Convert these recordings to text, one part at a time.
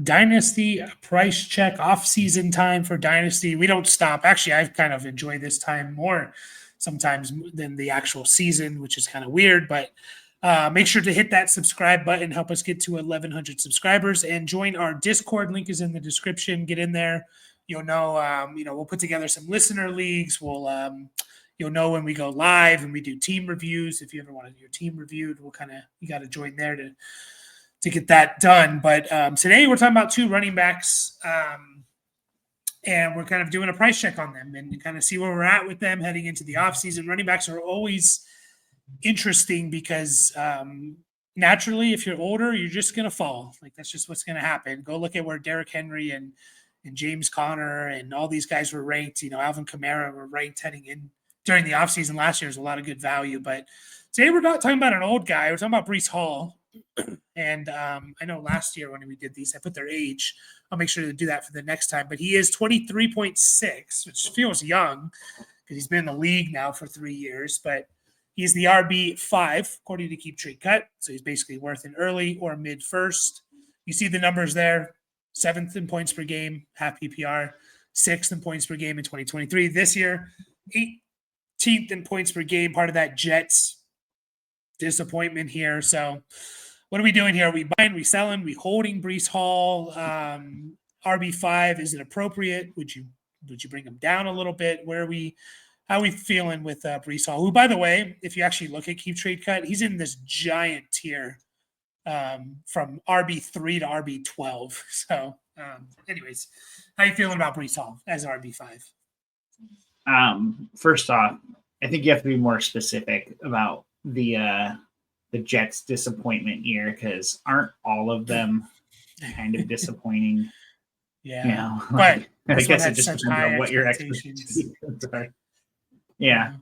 Dynasty price check, off-season time for Dynasty. We don't stop. Actually, I kind of enjoy this time more sometimes than the actual season, which is kind of weird. But make sure to hit that subscribe button, help us get to 1,100 subscribers, and join our Discord. Link is in the description. Get in there. You'll know. We'll put together some listener leagues. You'll know when we go live and we do team reviews. If you ever want your team reviewed, you got to join there to get that done. But today we're talking about two running backs, and we're kind of doing a price check on them and kind of see where we're at with them heading into the offseason. Running backs are always interesting because naturally, if you're older, you're just going to fall. Like, that's just what's going to happen. Go look at where Derrick Henry and James Conner and all these guys were ranked. Alvin Kamara were ranked heading in during the offseason last year. Is a lot of good value. But today we're not talking about an old guy. We're talking about Breece Hall. And I know last year when we did these, I put their age. I'll make sure to do that for the next time. But he is 23.6, which feels young because he's been in the league now for 3 years. But he's the RB5, according to Keep Trade Cut. So he's basically worth an early or mid first. You see the numbers there. 7th in points per game, half PPR. 6th in points per game in 2023. This year, 18th in points per game, part of that Jets disappointment here. So what are we doing here? Are we buying, we selling, we holding Breece Hall? RB5, is it appropriate? Would you bring him down a little bit? How are we feeling with Breece Hall? Who, by the way, if you actually look at Keep Trade Cut, he's in this giant tier from RB3 to RB12. So anyways, how are you feeling about Breece Hall as RB5? First off, I think you have to be more specific about the Jets disappointment year, because aren't all of them kind of disappointing? Yeah, but I guess it just depends on what your expectations are. Yeah.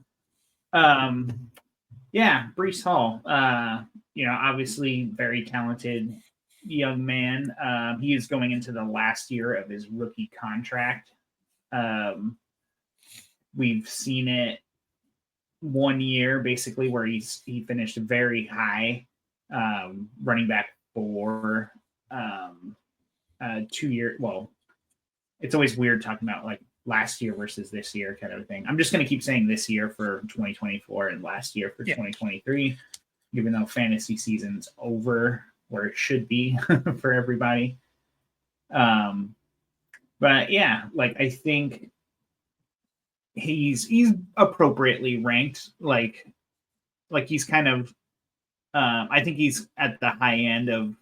Breece Hall, obviously very talented young man. He is going into the last year of his rookie contract. We've seen it 1 year basically where he finished very high, running back for 2 years. Well, it's always weird talking about like last year versus this year kind of thing. I'm just going to keep saying this year for 2024 and last year for 2023, even though fantasy season's over where it should be for everybody. But yeah, like I think he's appropriately ranked. Like he's kind of, I think he's at the high end of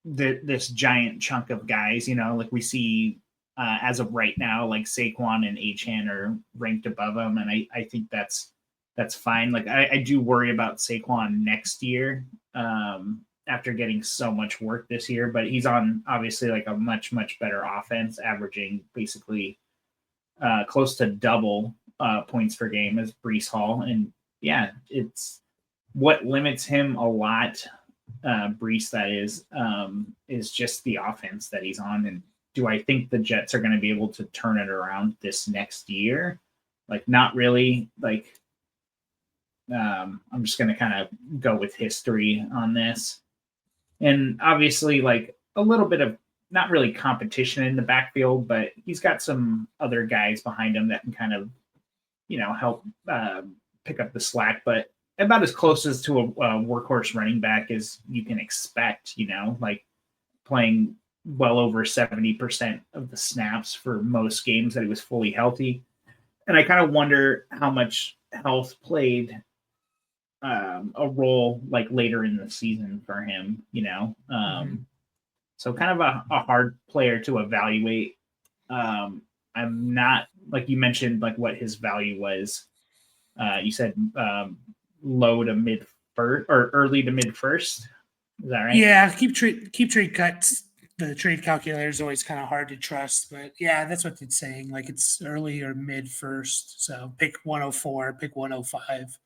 this giant chunk of guys. Like we see as of right now, like Saquon and Achane are ranked above him, and I think that's fine. Like I do worry about Saquon next year after getting so much work this year, but he's on obviously like a much better offense, averaging basically close to double points per game as Breece Hall. And yeah, it's what limits him a lot, Breece, that is just the offense that he's on. And do I think the Jets are going to be able to turn it around this next year? Like, not really. Like, I'm just going to kind of go with history on this. And obviously, like, a little bit of not really competition in the backfield, but he's got some other guys behind him that can kind of, help pick up the slack. But about as close as to a workhorse running back as you can expect, like playing well over 70% of the snaps for most games that he was fully healthy. And I kind of wonder how much health played a role like later in the season for him, So kind of a hard player to evaluate. I'm not, like you mentioned, like what his value was. You said low to mid first or early to mid first. Is that right? Yeah, keep trade cuts. The trade calculator is always kind of hard to trust, but yeah, that's what it's saying. Like it's early or mid first. So pick 104, pick 105,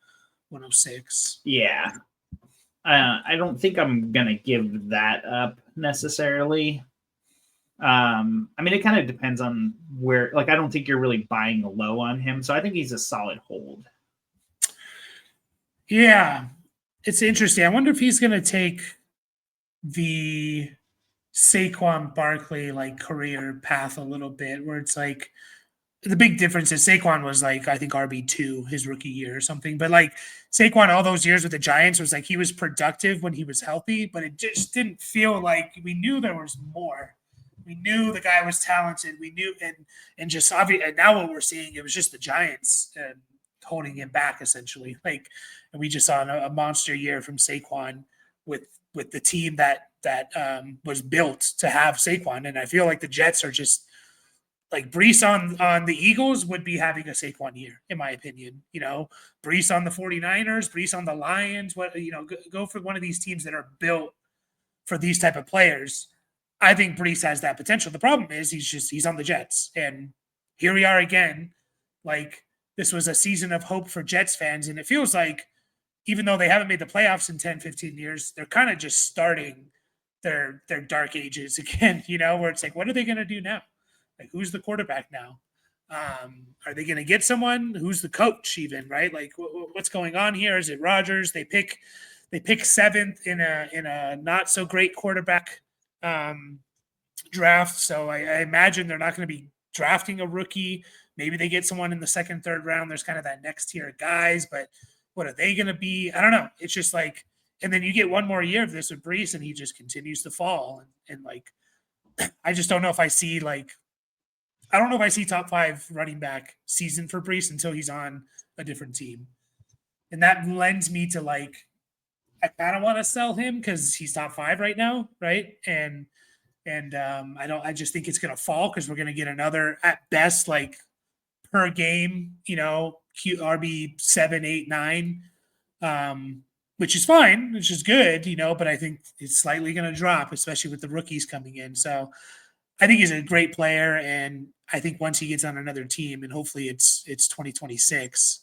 106. Yeah. I don't think I'm going to give that up necessarily. I mean, it kind of depends on where, like, I don't think you're really buying low on him. So I think he's a solid hold. Yeah. It's interesting. I wonder if he's going to take the Saquon Barkley like career path a little bit, where it's like the big difference is Saquon was like I think RB2 his rookie year or something, but like Saquon all those years with the Giants was like he was productive when he was healthy, but it just didn't feel like we knew there was more. We knew the guy was talented. We knew and just obviously and now what we're seeing it was just the Giants holding him back essentially. Like and we just saw a monster year from Saquon with the team that was built to have Saquon, and I feel like the Jets are just like Breece on the Eagles would be having a Saquon year, in my opinion. Breece on the 49ers, Breece on the Lions, go for one of these teams that are built for these type of players. I think Breece has that potential. The problem is he's on the Jets. And here we are again. Like this was a season of hope for Jets fans. And it feels like even though they haven't made the playoffs in 10, 15 years, they're kind of just starting their dark ages again, where it's like, what are they going to do now? Like, who's the quarterback now? Are they going to get someone? Who's the coach even, right? Like, what's going on here? Is it Rodgers? They pick seventh in a not so great quarterback draft. So I imagine they're not going to be drafting a rookie. Maybe they get someone in the second, third round. There's kind of that next tier of guys, but what are they going to be? I don't know. It's just like, and then you get one more year of this with Breece, and he just continues to fall. And like, I just don't know if I see top 5 running back season for Breece until he's on a different team. And that lends me to like, I kind of want to sell him because he's top 5 right now. Right. And I just think it's going to fall because we're going to get another at best, like per game, RB 7, 8, 9, which is fine, which is good, but I think it's slightly going to drop, especially with the rookies coming in. So I think he's a great player, and I think once he gets on another team, and hopefully it's 2026,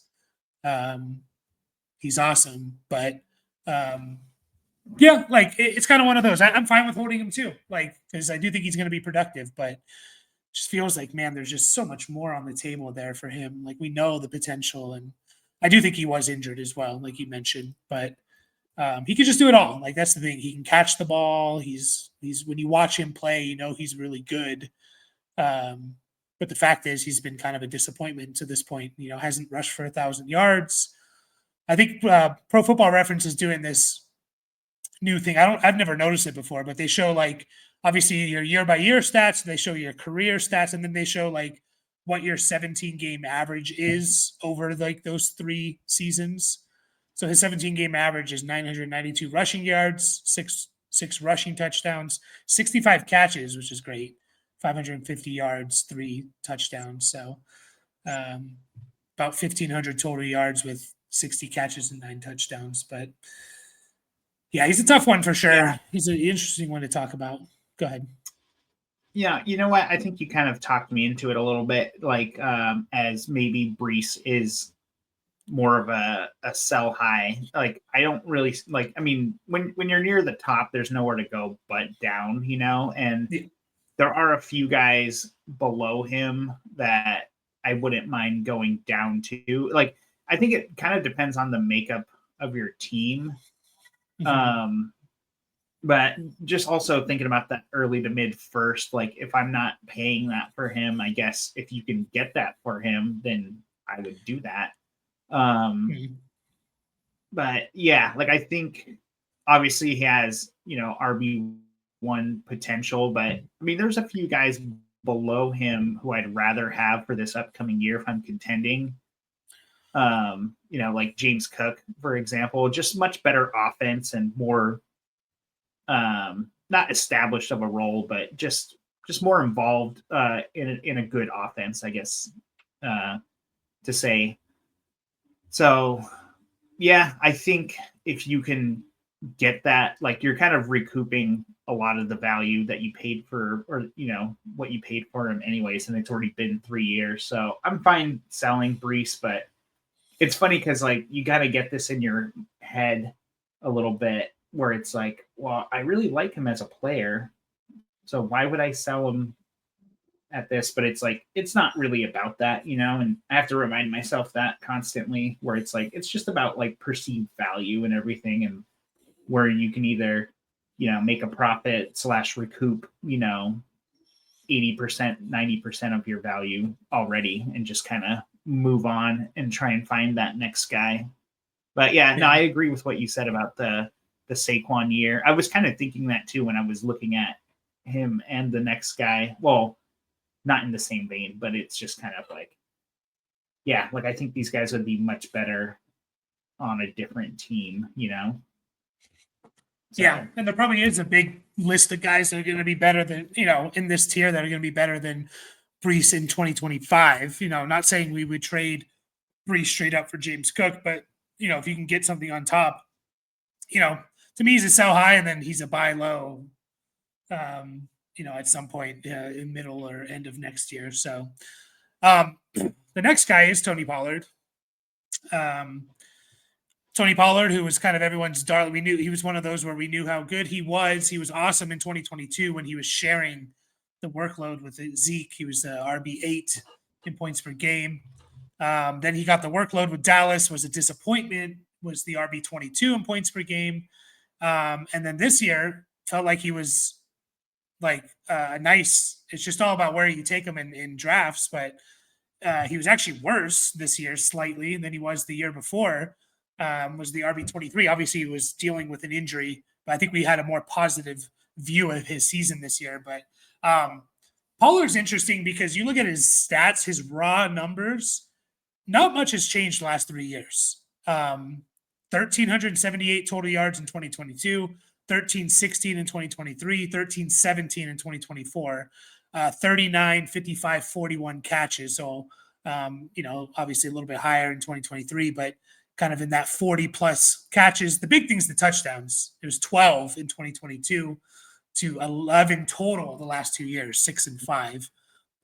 he's awesome. But yeah, like it's kind of one of those. I'm fine with holding him too, like because I do think he's going to be productive, but it just feels like man, there's just so much more on the table there for him. Like we know the potential, and I do think he was injured as well, like you mentioned, but. He can just do it all. Like that's the thing. He can catch the ball. He's when you watch him play, he's really good. But the fact is, he's been kind of a disappointment to this point. Hasn't rushed for 1,000 yards. I think Pro Football Reference is doing this new thing. I've never noticed it before, but they show like obviously your year by year stats. They show your career stats, and then they show like what your 17 game average is over like those 3 seasons. So his 17 game average is 992 rushing yards, six rushing touchdowns, 65 catches, which is great, 550 yards, 3 touchdowns. So about 1,500 total yards with 60 catches and 9 touchdowns. But yeah, he's a tough one for sure. Yeah. He's an interesting one to talk about. Go ahead. Yeah, you know what? I think you kind of talked me into it a little bit, like as maybe Breece is more of a sell high. Like I don't really like. I mean, when you're near the top, there's nowhere to go but down, And there are a few guys below him that I wouldn't mind going down to. Like I think it kind of depends on the makeup of your team. Mm-hmm. But just also thinking about that early to mid first, like if I'm not paying that for him, I guess if you can get that for him, then I would do that. But yeah, like I think obviously he has, RB1 potential, but I mean, there's a few guys below him who I'd rather have for this upcoming year if I'm contending. Like James Cook, for example, just much better offense and more, not established of a role, but just more involved in a good offense, I guess, to say. So, yeah, I think if you can get that, like you're kind of recouping a lot of the value that you paid for, or, what you paid for him anyways, and it's already been 3 years. So I'm fine selling Breece, but it's funny because like you got to get this in your head a little bit where it's like, well, I really like him as a player. So why would I sell him at this? But it's like it's not really about that, and I have to remind myself that constantly, where it's like it's just about like perceived value and everything, and where you can either make a profit / recoup, 80%, 90% of your value already, and just kind of move on and try and find that next guy. But no, I agree with what you said about the Saquon year. I was kind of thinking that too when I was looking at him and the next guy. Well, not in the same vein, but it's just kind of like, I think these guys would be much better on a different team, So. Yeah, and there probably is a big list of guys that are going to be better than, in this tier that are going to be better than Breece in 2025. Not saying we would trade Breece straight up for James Cook, but, if you can get something on top, to me, he's a sell high and then he's a buy low, at some point in middle or end of next year. So the next guy is Tony Pollard. Tony Pollard, who was kind of everyone's darling. We knew he was one of those where we knew how good he was. He was awesome in 2022 when he was sharing the workload with Zeke. He was the RB8 in points per game. Then he got the workload with Dallas, was a disappointment, was the RB22 in points per game. And then this year felt like he was like nice. It's just all about where you take him in drafts, but he was actually worse this year slightly than he was the year before. Was the RB23. Obviously, he was dealing with an injury, but I think we had a more positive view of his season this year. But Pollard's interesting because you look at his stats, his raw numbers, not much has changed the last 3 years. 1,378 total yards in 2022, 1,316 in 2023, 1,317 in 2024, 39, 55, 41 catches. So, obviously a little bit higher in 2023, but kind of in that 40 plus catches. The big thing's the touchdowns. It was 12 in 2022 to 11 total the last 2 years, 6 and 5.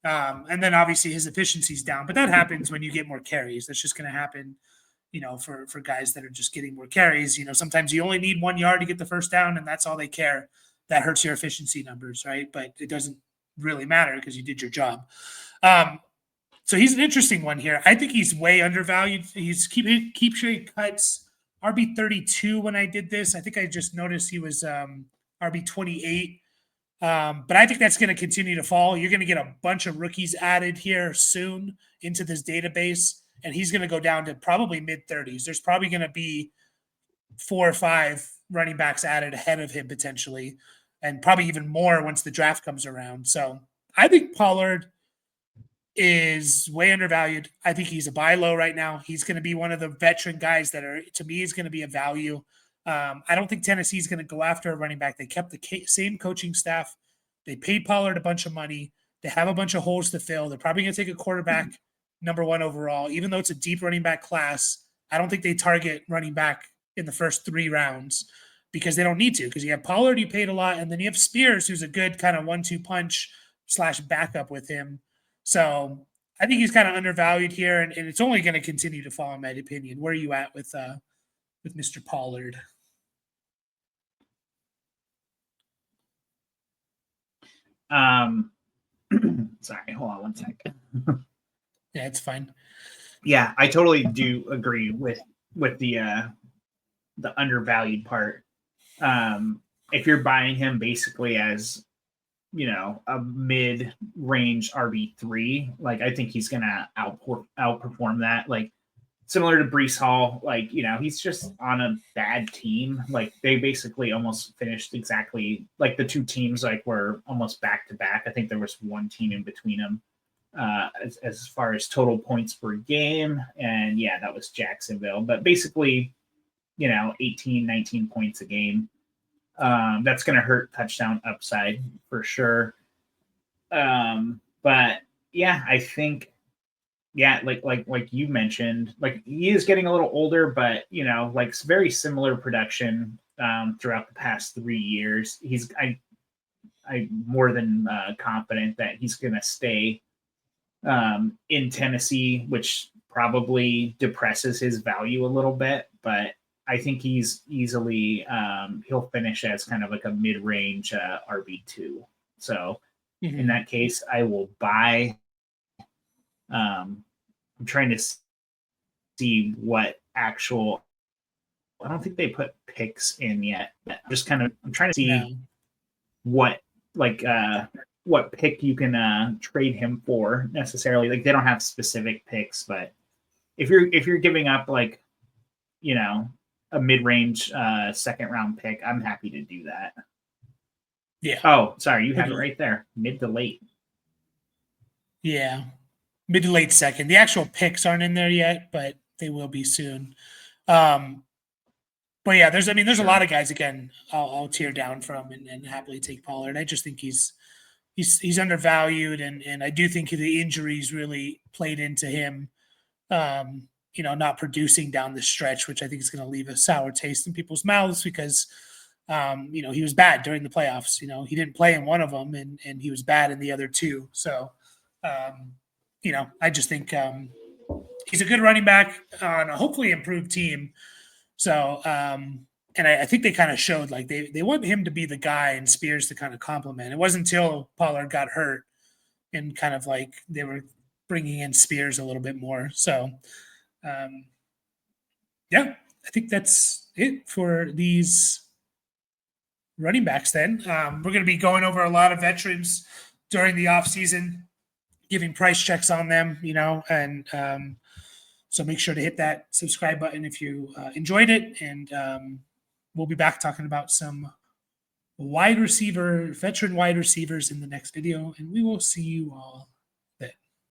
And then obviously his efficiency's down, but that happens when you get more carries. That's just going to happen, for guys that are just getting more carries. Sometimes you only need 1 yard to get the first down and that's all they care. That hurts your efficiency numbers, right? But it doesn't really matter because you did your job. So he's an interesting one here. I think he's way undervalued. He's keep showing cuts. RB32 when I did this. I think I just noticed he was RB28. But I think that's going to continue to fall. You're going to get a bunch of rookies added here soon into this database, and he's going to go down to probably mid-30s. There's probably going to be 4 or 5 running backs added ahead of him potentially, and probably even more once the draft comes around. So I think Pollard is way undervalued. I think he's a buy low right now. He's going to be one of the veteran guys that are, to me, is going to be a value. I don't think Tennessee's going to go after a running back. They kept the same coaching staff. They paid Pollard a bunch of money. They have a bunch of holes to fill. They're probably going to take a quarterback number 1 overall, even though it's a deep running back class. I don't think they target running back in the first 3 rounds because they don't need to, because you have Pollard, you paid a lot, and then you have Spears, who's a good kind of 1-2 punch / backup with him. So I think he's kind of undervalued here, and it's only going to continue to fall, in my opinion. Where are you at with Mr. Pollard? Sorry, hold on 1 second. Yeah, it's fine. Yeah, I totally do agree with the undervalued part. If you're buying him basically as a mid-range RB3, like I think he's gonna outperform that. Like similar to Breece Hall, like he's just on a bad team. Like they basically almost finished exactly like the 2 teams like were almost back to back. I think there was 1 team in between them as far as total points per game, and that was Jacksonville. But basically, 18, 19 points a game. That's going to hurt touchdown upside for sure. But I think, like you mentioned, like he is getting a little older, but like very similar production throughout the past 3 years. I'm more than confident that he's going to stay in Tennessee, which probably depresses his value a little bit, but I think he's easily he'll finish as kind of like a mid-range RB2. So in that case, I will buy. I'm trying to see what actual I don't think they put picks in yet. I'm trying to see No. what what pick you can trade him for necessarily. Like they don't have specific picks, but if you're giving up like, you know, a mid-range second round pick, I'm happy to do that. Yeah. Oh, sorry, you have it right there. Mid to late. Yeah. Mid to late second. The actual picks aren't in there yet, but they will be soon. But yeah, there's a lot of guys again I'll tear down from and happily take Pollard. I just think he's undervalued, and I do think the injuries really played into him. Not producing down the stretch, which I think is going to leave a sour taste in people's mouths because, he was bad during the playoffs. He didn't play in one of them, and he was bad in the other two. So, I just think he's a good running back on a hopefully improved team. So, and I think they kind of showed like they want him to be the guy and Spears to kind of complement. It wasn't until Pollard got hurt and kind of like they were bringing in Spears a little bit more. So, yeah, I think that's it for these running backs then. We're going to be going over a lot of veterans during the offseason, giving price checks on them, and so make sure to hit that subscribe button if you enjoyed it. And we'll be back talking about some veteran wide receivers in the next video, and we will see you all